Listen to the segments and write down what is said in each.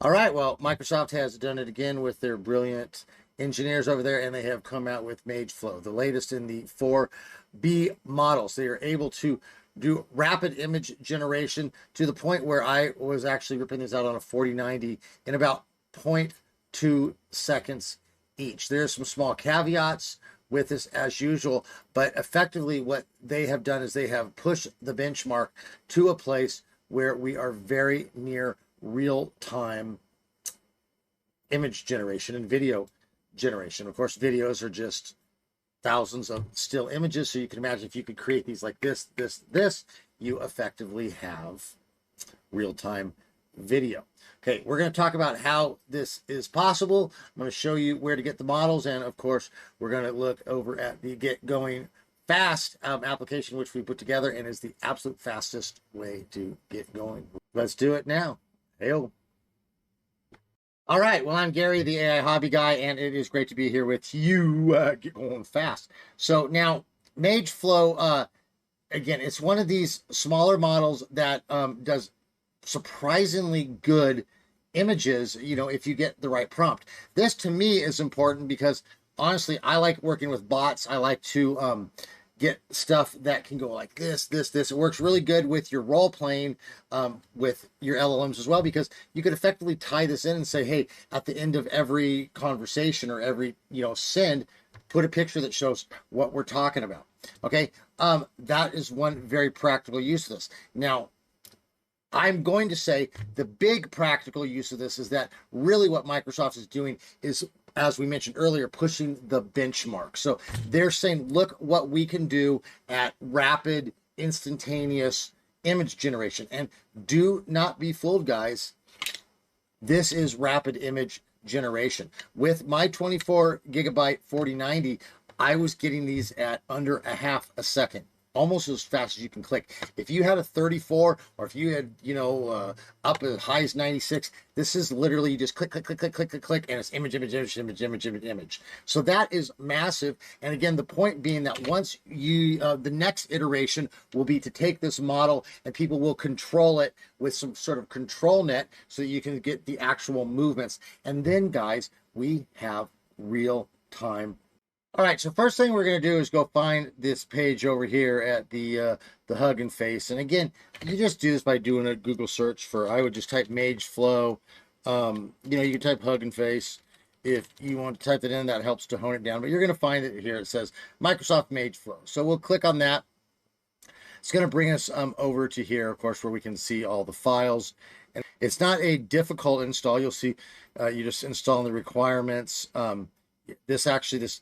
All right, well, Microsoft has done it again with their brilliant engineers over there, and they have come out with MageFlow, the latest in the 4B models. They are able to do rapid image generation to the point where I was actually ripping these out on a 4090 in about 0.2 seconds each. There are some small caveats with this as usual, but effectively what they have done is they have pushed the benchmark to a place where we are very near real-time image generation and video generation. Of course, videos are just thousands of still images, so you can imagine if you could create these like this, you effectively have real-time video. Okay, we're going to talk about how this is possible. I'm going to show you where to get the models, and of course, we're going to look over at the Get Going Fast application, which we put together and is the absolute fastest way to get going. Let's do it now. Hey-o. All right, well, I'm Gary, the AI hobby guy, and it is great to be here with you. Get going fast. So now, MageFlow, again, it's one of these smaller models that does surprisingly good images, if you get the right prompt. This, to me, is important because, honestly, I like working with bots. I like to get stuff that can go like this. It works really good with your role playing with your LLMs as well, because you could effectively tie this in and say, hey, at the end of every conversation or every, send, put a picture that shows what we're talking about. Okay. That is one very practical use of this. Now, I'm going to say the big practical use of this is that really what Microsoft is doing is, as we mentioned earlier, pushing the benchmark. So they're saying, look what we can do at rapid, instantaneous image generation. And do not be fooled, guys. This is rapid image generation. With my 24 gigabyte 4090, I was getting these at under a half a second, almost as fast as you can click. If you had a 34, or if you had, up as high as 96, this is literally you just click, click, click, click, click, click, click, and it's image. So that is massive. And again, the point being that once you, the next iteration will be to take this model and people will control it with some sort of control net so that you can get the actual movements. And then, guys, we have real time. All right, so first thing we're going to do is go find this page over here at the Hugging Face. And again, you just do this by doing a Google search for, I would just type MageFlow. You can type Hugging Face. If you want to type it in, that helps to hone it down. But you're going to find it here. It says Microsoft MageFlow. So we'll click on that. It's going to bring us over to here, of course, where we can see all the files. And it's not a difficult install. You'll see you just install the requirements. This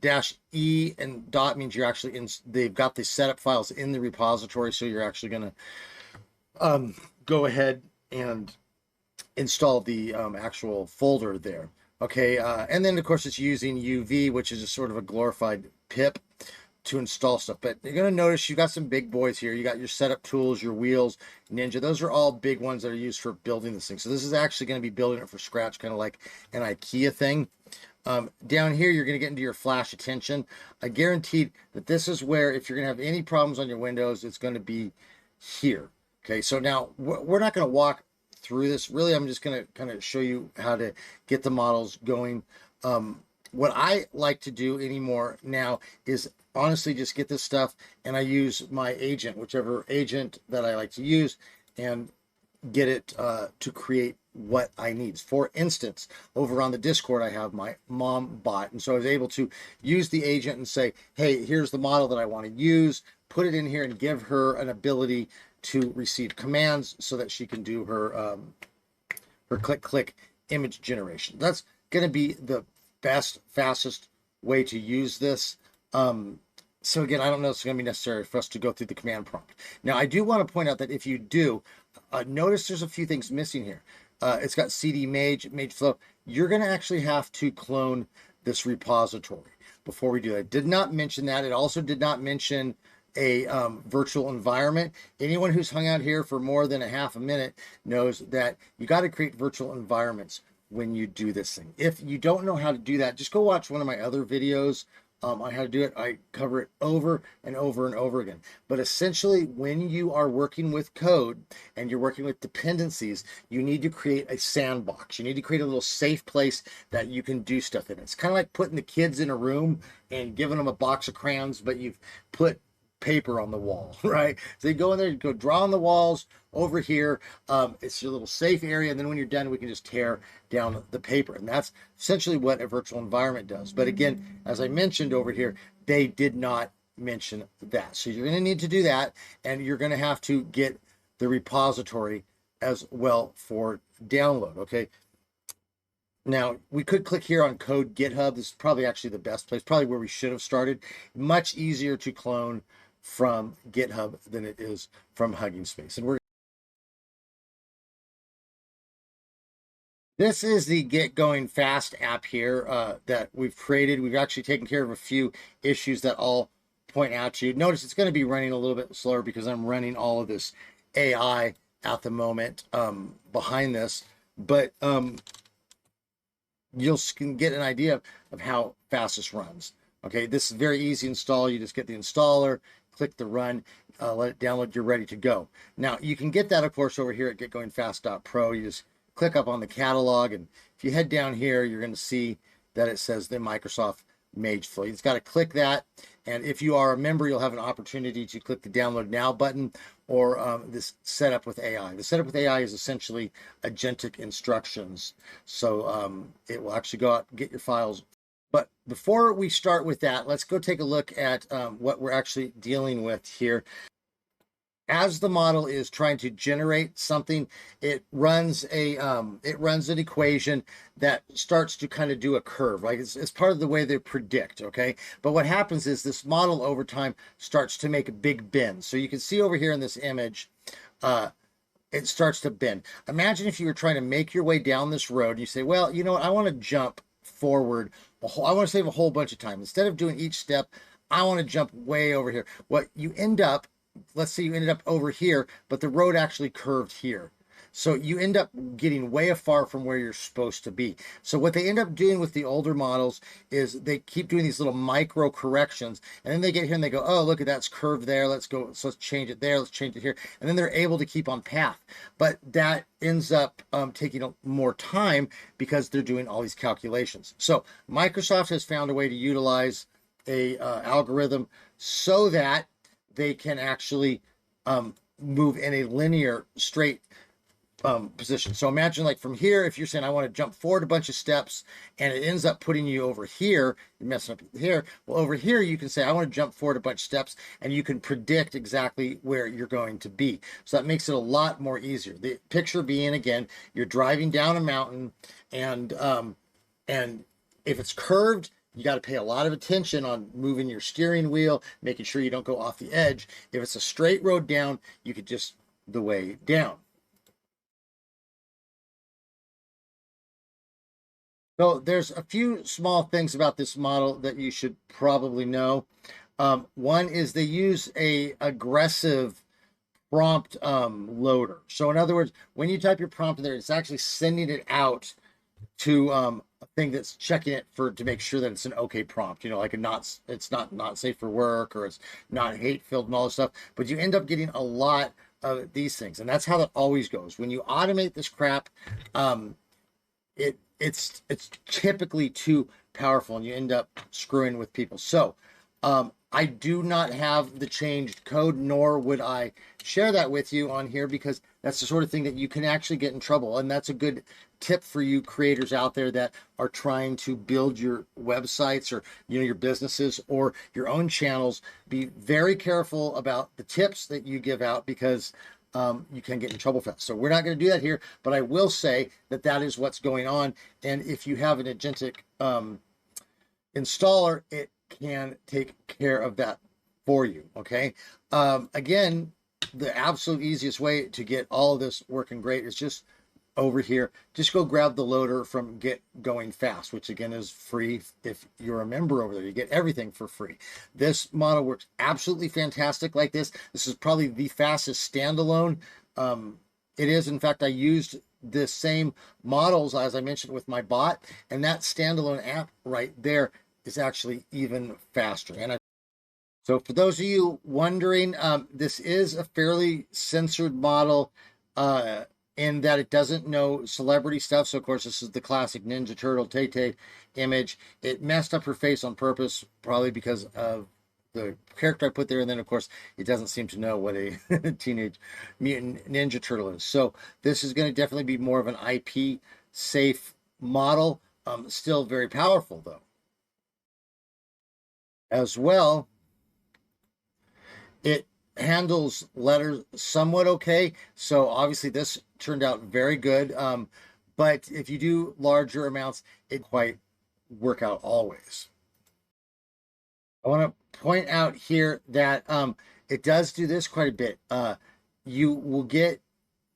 dash E and dot means you're actually they've got the setup files in the repository. So you're actually going to go ahead and install the actual folder there. Okay. And then of course it's using UV, which is a sort of a glorified pip to install stuff. But you're going to notice you got some big boys here. You got your setup tools, your wheels, Ninja. Those are all big ones that are used for building this thing. So this is actually going to be building it from scratch, kind of like an IKEA thing. Down here, you're going to get into your flash attention. I guaranteed that this is where, if you're going to have any problems on your Windows, it's going to be here. Okay, so now we're not going to walk through this. Really, I'm just going to kind of show you how to get the models going. What I like to do anymore now is honestly just get this stuff, and I use my agent, whichever agent that I like to use, and get it to create what I need. For instance, over on the Discord, I have my mom bot. And so I was able to use the agent and say, hey, here's the model that I want to use, put it in here and give her an ability to receive commands so that she can do her click image generation. That's going to be the best, fastest way to use this. So again, I don't know if it's going to be necessary for us to go through the command prompt. Now, I do want to point out that if you do, notice there's a few things missing here. It's got CD MageFlow. You're going to actually have to clone this repository before we do that. I did not mention that. It also did not mention a virtual environment. Anyone who's hung out here for more than a half a minute knows that you got to create virtual environments when you do this thing. If you don't know how to do that, just go watch one of my other videos on how to do it. I cover it over and over and over again. But essentially, when you are working with code and you're working with dependencies, you need to create a sandbox. You need to create a little safe place that you can do stuff in. It's kind of like putting the kids in a room and giving them a box of crayons, but you've put paper on the wall, right? So you go in there, you go draw on the walls over here. It's your little safe area. And then when you're done, we can just tear down the paper. And that's essentially what a virtual environment does. But again, as I mentioned over here, they did not mention that. So you're going to need to do that. And you're going to have to get the repository as well for download. Okay. Now, we could click here on code GitHub. This is probably actually the best place, probably where we should have started. Much easier to clone from GitHub than it is from Hugging Space. And this is the Get Going Fast app here that we've created. We've actually taken care of a few issues that I'll point out to you. Notice it's going to be running a little bit slower because I'm running all of this AI at the moment behind this. But you'll get an idea of how fast this runs. Okay, this is very easy to install. You just get the installer, click the run, let it download, you're ready to go. Now, you can get that, of course, over here at getgoingfast.pro. You just click up on the catalog, and if you head down here, you're going to see that it says the Microsoft MageFlow. You just got to click that, and if you are a member, you'll have an opportunity to click the Download Now button or this Setup with AI. The Setup with AI is essentially agentic instructions, so it will actually go out and get your files. But before we start with that, let's go take a look at what we're actually dealing with here. As the model is trying to generate something, it runs an equation that starts to kind of do a curve. Like it's part of the way they predict, okay? But what happens is this model over time starts to make a big bend. So you can see over here in this image, it starts to bend. Imagine if you were trying to make your way down this road and you say, well, you know what, I want to jump forward. I want to save a whole bunch of time. Instead of doing each step, I want to jump way over here. What you end up, let's say you ended up over here, but the road actually curved here. So you end up getting way afar from where you're supposed to be. So what they end up doing with the older models is they keep doing these little micro corrections, and then they get here and they go, oh, look at that's curved there. Let's go. So let's change it there. Let's change it here. And then they're able to keep on path. But that ends up taking more time because they're doing all these calculations. So Microsoft has found a way to utilize a algorithm so that they can actually move in a linear, straight position. So imagine like from here, if you're saying I want to jump forward a bunch of steps and it ends up putting you over here, you're messing up here. Well, over here, you can say I want to jump forward a bunch of steps and you can predict exactly where you're going to be. So that makes it a lot more easier. The picture being, again, you're driving down a mountain and if it's curved, you got to pay a lot of attention on moving your steering wheel, making sure you don't go off the edge. If it's a straight road down, you could just the way down. So there's a few small things about this model that you should probably know. One is they use a aggressive prompt loader. So in other words, when you type your prompt in there, it's actually sending it out to a thing that's checking it to make sure that it's an okay prompt. You know, like it's not safe for work or it's not hate filled and all this stuff. But you end up getting a lot of these things, and that's how that always goes. When you automate this crap, it's typically too powerful and you end up screwing with people. So I do not have the changed code, nor would I share that with you on here because that's the sort of thing that you can actually get in trouble. And that's a good tip for you creators out there that are trying to build your websites or your businesses or your own channels. Be very careful about the tips that you give out because you can get in trouble for that. So we're not going to do that here, but I will say that that is what's going on. And if you have an agentic installer, it can take care of that for you. Okay. Again, the absolute easiest way to get all of this working great is just over here. Just go grab the loader from Get Going Fast, which again is free. If you're a member over there, you get everything for free. This model works absolutely fantastic like this. This is probably the fastest standalone. It is. In fact, I used the same models as I mentioned with my bot, and that standalone app right there is actually even faster. So for those of you wondering, this is a fairly censored model in that it doesn't know celebrity stuff. So of course, this is the classic Ninja Turtle Tay-Tay image. It messed up her face on purpose, probably because of the character I put there. And then of course, it doesn't seem to know what a Teenage Mutant Ninja Turtle is. So this is going to definitely be more of an IP safe model. Still very powerful though. As well, it handles letters somewhat okay. So obviously this turned out very good. But if you do larger amounts, it quite work out always. I want to point out here that it does do this quite a bit. You will get,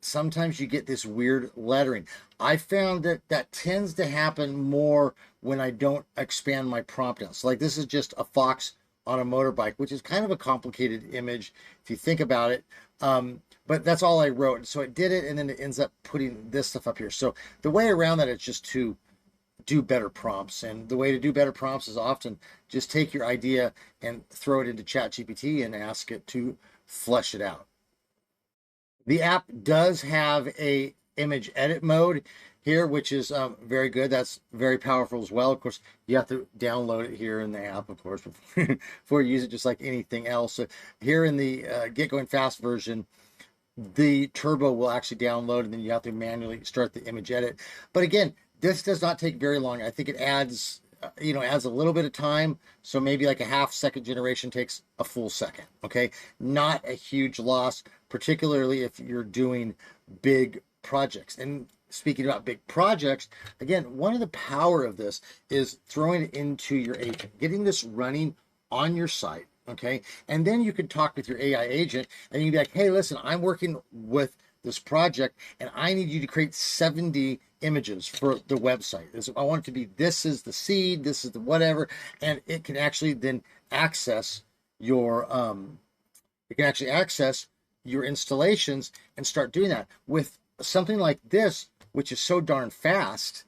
sometimes you get this weird lettering. I found that that tends to happen more when I don't expand my prompt out. So like this is just a fox on a motorbike, which is kind of a complicated image if you think about it. But that's all I wrote. So it did it, and then it ends up putting this stuff up here. So the way around that is just to do better prompts. And the way to do better prompts is often just take your idea and throw it into ChatGPT and ask it to flesh it out. The app does have a image edit mode here, which is very good. That's very powerful as well. Of course, you have to download it here in the app, of course, before you use it, just like anything else. So here in the Get Going Fast version, the turbo will actually download, and then you have to manually start the image edit. But again, this does not take very long. I think it adds, adds a little bit of time. So maybe like a half-second generation takes a full second. Okay, not a huge loss, particularly if you're doing big projects. And speaking about big projects, again, one of the power of this is throwing it into your agent, getting this running on your site. Okay, and then you can talk with your AI agent, and you'd be like, hey, listen, I'm working with this project, and I need you to create 70 images for the website. I want it to be, this is the seed, this is the whatever, and it can actually then access your installations and start doing that. With something like this, which is so darn fast,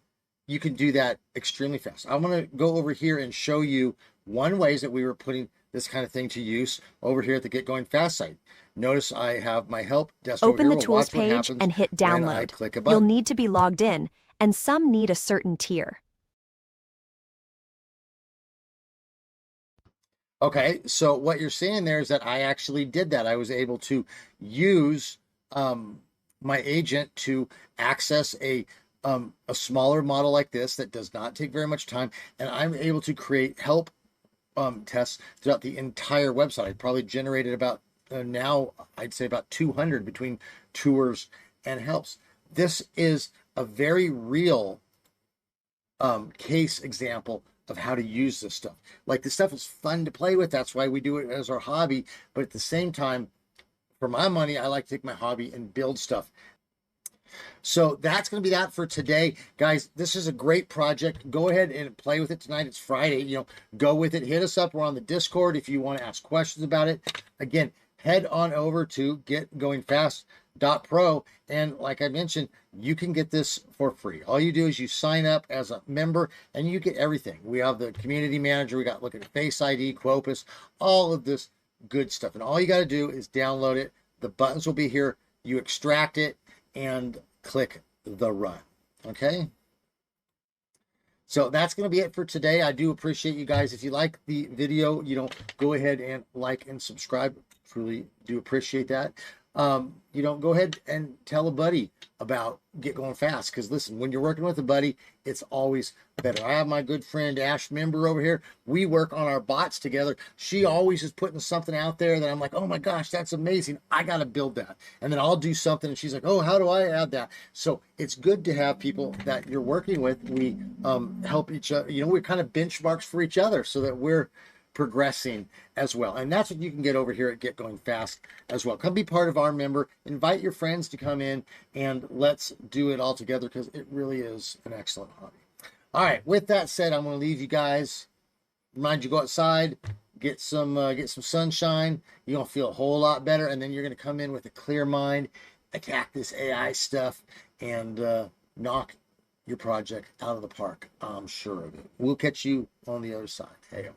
you can do that extremely fast. I want to go over here and show you one ways that we were putting this kind of thing to use over here at the Get Going Fast site. Notice I have my help desk over here. Open the tools page and hit download. You'll need to be logged in, and some need a certain tier. Okay, so what you're seeing there is that I actually did that. I was able to use my agent to access a smaller model like this that does not take very much time, and I'm able to create help tests throughout the entire website. I probably generated about now I'd say about 200 between tours and helps. This is a very real case example of how to use this stuff. Like, this stuff is fun to play with. That's why we do it as our hobby. But at the same time, for my money, I like to take my hobby and build stuff. So that's going to be that for today, guys. This is a great project. Go ahead and play with it tonight. It's Friday. Go with it. Hit us up. We're on the Discord if you want to ask questions about it. Again, head on over to getgoingfast.pro, and like I mentioned, you can get this for free. All you do is you sign up as a member, and you get everything. We have the community manager. We got look at Face ID, Quopus, all of this good stuff. And all you got to do is download it. The buttons will be here. You extract it and click the run. Okay, so that's going to be it for today. I do appreciate you guys. If you like the video, go ahead and like and subscribe. Truly do appreciate that. Go ahead and tell a buddy about Get Going Fast, because listen, when you're working with a buddy, it's always better. I have my good friend Ash Member over here. We work on our bots together. She always is putting something out there that I'm like, oh my gosh, that's amazing. I got to build that. And then I'll do something and she's like, oh, how do I add that? So it's good to have people that you're working with. We help each other. We're kind of benchmarks for each other so that we're progressing as well. And that's what you can get over here at Get Going Fast as well. Come be part of our member, invite your friends to come in, and let's do it all together, because it really is an excellent hobby. All right, with that said, I'm going to leave you guys. Remind you, go outside, get some sunshine. You're going to feel a whole lot better, and then you're going to come in with a clear mind, attack this AI stuff, and knock your project out of the park. I'm sure of it. We'll catch you on the other side. Hey.